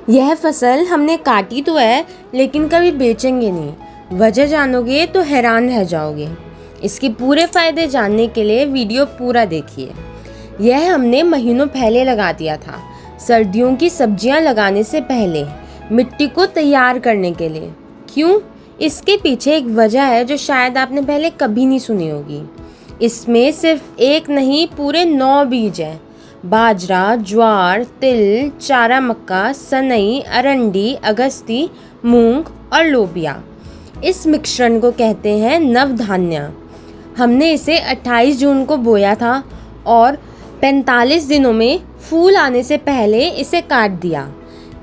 यह फसल हमने काटी तो है, लेकिन कभी बेचेंगे नहीं। वजह जानोगे तो हैरान रह जाओगे। इसके पूरे फ़ायदे जानने के लिए वीडियो पूरा देखिए। यह हमने महीनों पहले लगा दिया था, सर्दियों की सब्जियां लगाने से पहले, मिट्टी को तैयार करने के लिए। क्यों? इसके पीछे एक वजह है जो शायद आपने पहले कभी नहीं सुनी होगी। इसमें सिर्फ एक नहीं, पूरे 9 बीज हैं। बाजरा, ज्वार, तिल, चारा मक्का, सनई, अरंडी, अगस्ती, मूंग और लोबिया। इस मिश्रण को कहते हैं नवधान्य। हमने इसे 28 जून को बोया था और 45 दिनों में फूल आने से पहले इसे काट दिया।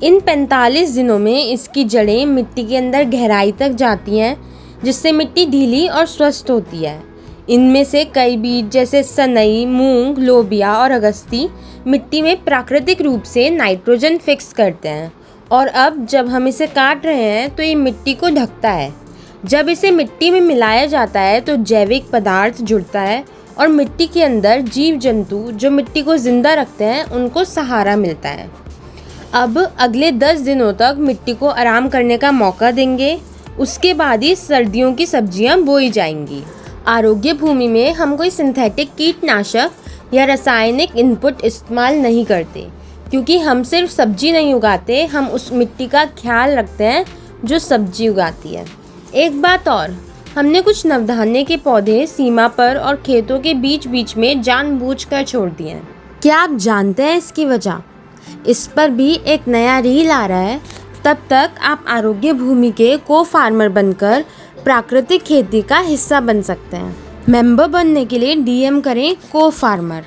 इन 45 दिनों में इसकी जड़ें मिट्टी के अंदर गहराई तक जाती हैं, जिससे मिट्टी ढीली और स्वस्थ होती है। इनमें से कई बीज जैसे सनई, मूंग, लोबिया और अगस्ती मिट्टी में प्राकृतिक रूप से नाइट्रोजन फिक्स करते हैं। और अब जब हम इसे काट रहे हैं तो ये मिट्टी को ढकता है। जब इसे मिट्टी में मिलाया जाता है तो जैविक पदार्थ जुड़ता है और मिट्टी के अंदर जीव जंतु जो मिट्टी को जिंदा रखते हैं उनको सहारा मिलता है। अब अगले 10 दिनों तक मिट्टी को आराम करने का मौका देंगे। उसके बाद ही सर्दियों की सब्जियां बोई जाएंगी। आरोग्य भूमि में हम कोई सिंथेटिक कीटनाशक या रासायनिक इनपुट इस्तेमाल नहीं करते, क्योंकि हम सिर्फ सब्जी नहीं उगाते, हम उस मिट्टी का ख्याल रखते हैं जो सब्जी उगाती है। एक बात और, हमने कुछ नवधान्य के पौधे सीमा पर और खेतों के बीच बीच में जानबूझकर छोड़ दिए हैं। क्या आप जानते हैं इसकी वजह? इस पर भी एक नया रील आ रहा है। तब तक आप आरोग्य भूमि के को फार्मर बनकर प्राकृतिक खेती का हिस्सा बन सकते हैं। मेंबर बनने के लिए DM करें को फार्मर।